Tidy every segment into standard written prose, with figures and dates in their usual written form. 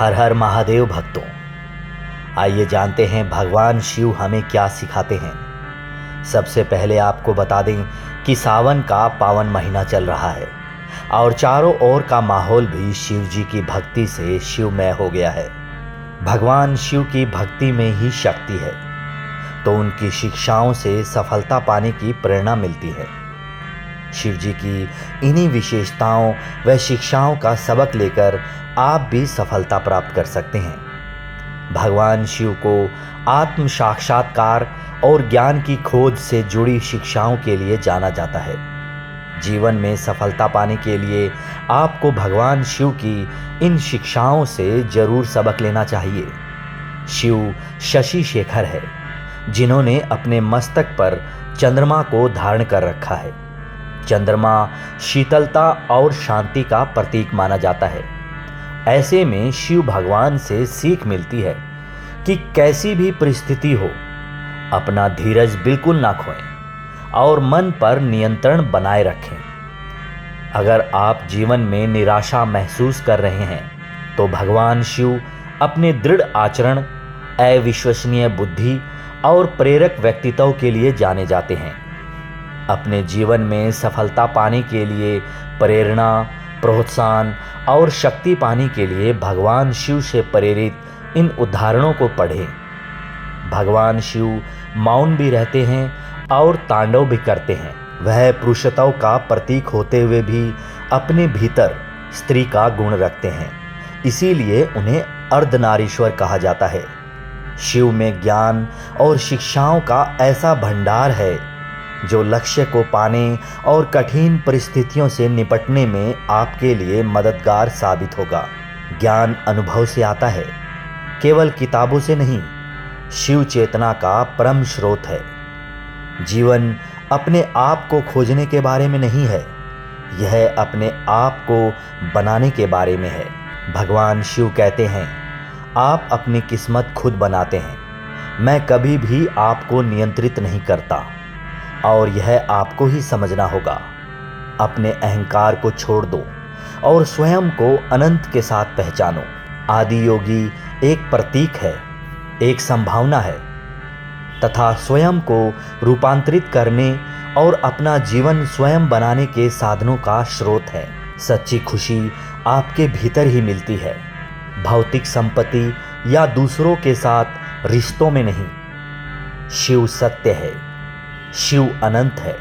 हर हर महादेव भक्तों, आइए जानते हैं भगवान शिव हमें क्या सिखाते हैं। सबसे पहले आपको बता दें कि सावन का पावन महीना चल रहा है और चारों ओर का माहौल भी शिव जी की भक्ति से शिवमय हो गया है। भगवान शिव की भक्ति में ही शक्ति है, तो उनकी शिक्षाओं से सफलता पाने की प्रेरणा मिलती है। शिव जी की इन्हीं विशेषताओं व शिक्षाओं का सबक लेकर आप भी सफलता प्राप्त कर सकते हैं। भगवान शिव को आत्म साक्षात्कार और ज्ञान की खोज से जुड़ी शिक्षाओं के लिए जाना जाता है। जीवन में सफलता पाने के लिए आपको भगवान शिव की इन शिक्षाओं से जरूर सबक लेना चाहिए। शिव शशि शेखर है, जिन्होंने अपने मस्तक पर चंद्रमा को धारण कर रखा है। चंद्रमा शीतलता और शांति का प्रतीक माना जाता है। ऐसे में शिव भगवान से सीख मिलती है कि कैसी भी परिस्थिति हो, अपना धीरज बिल्कुल ना खोएं और मन पर नियंत्रण बनाए रखें। अगर आप जीवन में निराशा महसूस कर रहे हैं, तो भगवान शिव अपने दृढ़ आचरण, अविश्वसनीय बुद्धि और प्रेरक व्यक्तित्व के लिए जाने जाते हैं। अपने जीवन में सफलता पाने के लिए प्रेरणा, प्रोत्साहन और शक्ति पाने के लिए भगवान शिव से प्रेरित इन उदाहरणों को पढ़ें। भगवान शिव मौन भी रहते हैं और तांडव भी करते हैं। वह पुरुषत्व का प्रतीक होते हुए भी अपने भीतर स्त्री का गुण रखते हैं, इसीलिए उन्हें अर्धनारीश्वर कहा जाता है। शिव में ज्ञान और शिक्षाओं का ऐसा भंडार है जो लक्ष्य को पाने और कठिन परिस्थितियों से निपटने में आपके लिए मददगार साबित होगा। ज्ञान अनुभव से आता है, केवल किताबों से नहीं। शिव चेतना का परम स्रोत है। जीवन अपने आप को खोजने के बारे में नहीं है, यह अपने आप को बनाने के बारे में है। भगवान शिव कहते हैं, आप अपनी किस्मत खुद बनाते हैं, मैं कभी भी आपको नियंत्रित नहीं करता। और यह आपको ही समझना होगा। अपने अहंकार को छोड़ दो और स्वयं को अनंत के साथ पहचानो। आदि योगी एक प्रतीक है, एक संभावना है, तथा स्वयं को रूपांतरित करने और अपना जीवन स्वयं बनाने के साधनों का स्रोत है। सच्ची खुशी आपके भीतर ही मिलती है, भौतिक संपत्ति या दूसरों के साथ रिश्तों में नहीं। शिव सत्य है, शिव अनंत है,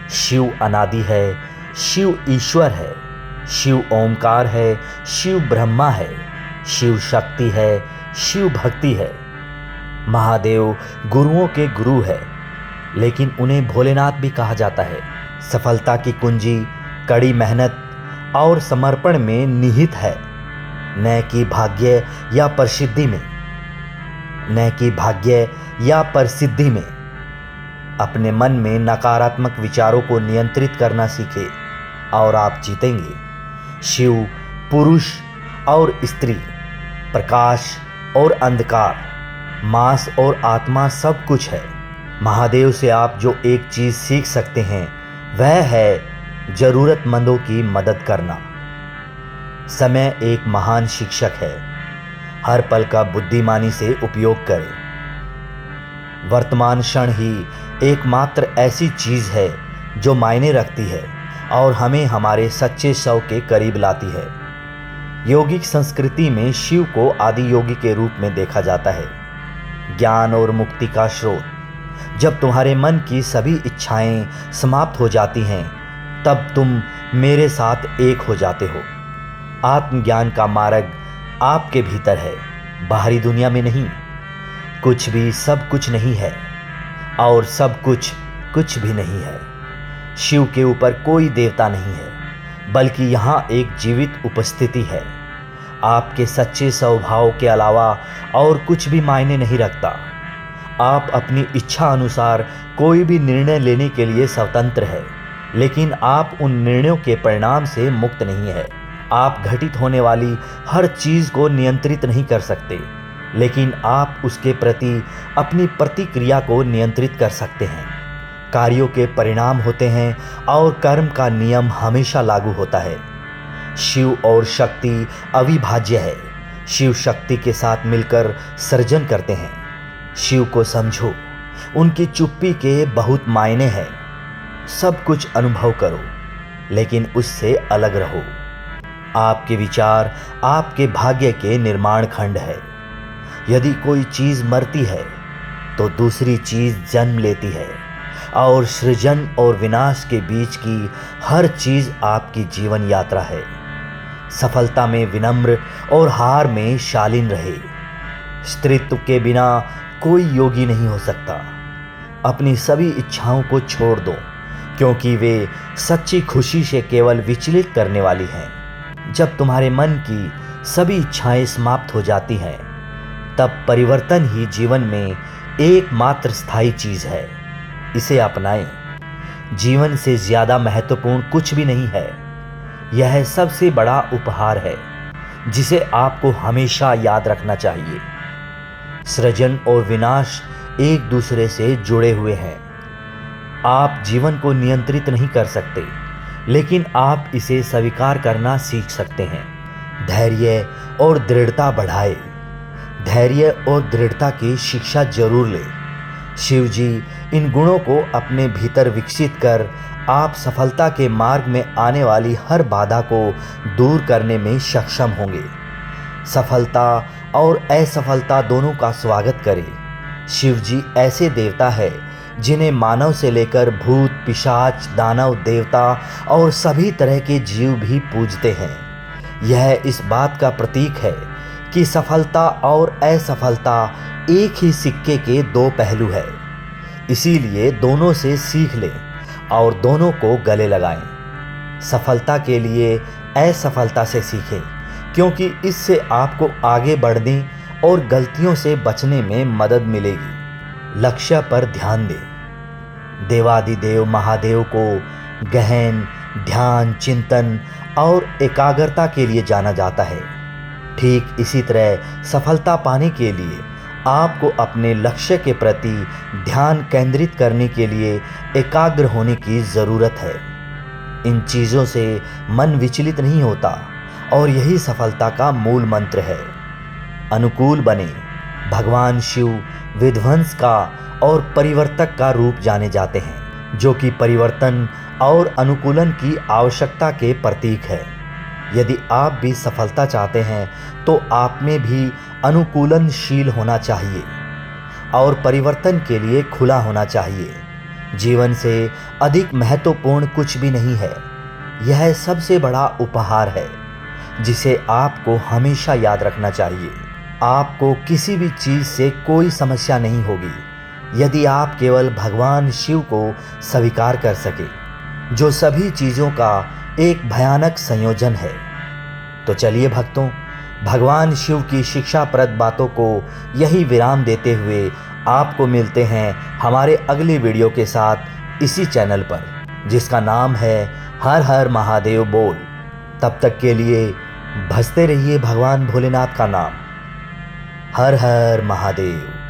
शिव अनादि है, शिव ईश्वर है, शिव ओमकार है, शिव ब्रह्मा है, शिव शक्ति है, शिव भक्ति है। महादेव गुरुओं के गुरु है, लेकिन उन्हें भोलेनाथ भी कहा जाता है। सफलता की कुंजी कड़ी मेहनत और समर्पण में निहित है, न कि भाग्य या प्रसिद्धि में, न कि भाग्य या प्रसिद्धि में। अपने मन में नकारात्मक विचारों को नियंत्रित करना सीखें और आप जीतेंगे। शिव पुरुष और स्त्री, प्रकाश और अंधकार, मांस और आत्मा सब कुछ है। महादेव से आप जो एक चीज सीख सकते हैं, वह है जरूरतमंदों की मदद करना। समय एक महान शिक्षक है, हर पल का बुद्धिमानी से उपयोग करें। वर्तमान क्षण ही एकमात्र ऐसी चीज है जो मायने रखती है और हमें हमारे सच्चे स्व के करीब लाती है। योगिक संस्कृति में शिव को आदि योगी के रूप में देखा जाता है, ज्ञान और मुक्ति का स्रोत। जब तुम्हारे मन की सभी इच्छाएं समाप्त हो जाती हैं, तब तुम मेरे साथ एक हो जाते हो। आत्मज्ञान का मार्ग आपके भीतर है, बाहरी दुनिया में नहीं। कुछ भी सब कुछ नहीं है और सब कुछ कुछ भी नहीं है। शिव के ऊपर कोई देवता नहीं है, बल्कि यहाँ एक जीवित उपस्थिति है। आपके सच्चे स्वभाव के अलावा और कुछ भी मायने नहीं रखता। आप अपनी इच्छा अनुसार कोई भी निर्णय लेने के लिए स्वतंत्र है, लेकिन आप उन निर्णयों के परिणाम से मुक्त नहीं है। आप घटित होने वाली हर चीज को नियंत्रित नहीं कर सकते, लेकिन आप उसके प्रति अपनी प्रतिक्रिया को नियंत्रित कर सकते हैं। कार्यों के परिणाम होते हैं और कर्म का नियम हमेशा लागू होता है। शिव और शक्ति अविभाज्य है। शिव शक्ति के साथ मिलकर सर्जन करते हैं। शिव को समझो, उनकी चुप्पी के बहुत मायने हैं। सब कुछ अनुभव करो, लेकिन उससे अलग रहो। आपके विचार आपके भाग्य के निर्माण खंड है। यदि कोई चीज मरती है तो दूसरी चीज जन्म लेती है, और सृजन और विनाश के बीच की हर चीज आपकी जीवन यात्रा है। सफलता में विनम्र और हार में शालीन रहे। स्त्रीत्व के बिना कोई योगी नहीं हो सकता। अपनी सभी इच्छाओं को छोड़ दो, क्योंकि वे सच्ची खुशी से केवल विचलित करने वाली हैं। जब तुम्हारे मन की सभी इच्छाएं समाप्त हो जाती हैं, तब परिवर्तन ही जीवन में एकमात्र स्थायी चीज है। इसे अपनाएं। जीवन से ज्यादा महत्वपूर्ण कुछ भी नहीं है। यह सबसे बड़ा उपहार है जिसे आपको हमेशा याद रखना चाहिए। सृजन और विनाश एक दूसरे से जुड़े हुए हैं। आप जीवन को नियंत्रित नहीं कर सकते, लेकिन आप इसे स्वीकार करना सीख सकते हैं। धैर्य और दृढ़ता बढ़ाए। धैर्य और दृढ़ता की शिक्षा जरूर लें। शिव जी इन गुणों को अपने भीतर विकसित कर आप सफलता के मार्ग में आने वाली हर बाधा को दूर करने में सक्षम होंगे। सफलता और असफलता दोनों का स्वागत करें। शिव जी ऐसे देवता है जिन्हें मानव से लेकर भूत, पिशाच, दानव, देवता और सभी तरह के जीव भी पूजते हैं। यह इस बात का प्रतीक है कि सफलता और असफलता एक ही सिक्के के दो पहलू है। इसीलिए दोनों से सीख लें और दोनों को गले लगाएं। सफलता के लिए असफलता से सीखें, क्योंकि इससे आपको आगे बढ़ने और गलतियों से बचने में मदद मिलेगी। लक्ष्य पर ध्यान दें। देवादिदेव महादेव को गहन ध्यान, चिंतन और एकाग्रता के लिए जाना जाता है। ठीक इसी तरह सफलता पाने के लिए आपको अपने लक्ष्य के प्रति ध्यान केंद्रित करने के लिए एकाग्र होने की ज़रूरत है। इन चीज़ों से मन विचलित नहीं होता, और यही सफलता का मूल मंत्र है। अनुकूल बने। भगवान शिव विध्वंस का और परिवर्तक का रूप जाने जाते हैं, जो कि परिवर्तन और अनुकूलन की आवश्यकता के प्रतीक है। यदि आप भी सफलता चाहते हैं तो आप में भी अनुकूलनशील होना चाहिए और परिवर्तन के लिए खुला होना चाहिए। जीवन से अधिक महत्वपूर्ण कुछ भी नहीं है। यह सबसे बड़ा उपहार है जिसे आपको हमेशा याद रखना चाहिए। आपको किसी भी चीज़ से कोई समस्या नहीं होगी यदि आप केवल भगवान शिव को स्वीकार कर सके, जो सभी चीज़ों का एक भयानक संयोजन है। तो चलिए भक्तों, भगवान शिव की शिक्षाप्रद बातों को यही विराम देते हुए आपको मिलते हैं हमारे अगले वीडियो के साथ इसी चैनल पर, जिसका नाम है हर हर महादेव बोल। तब तक के लिए भजते रहिए भगवान भोलेनाथ का नाम। हर हर महादेव।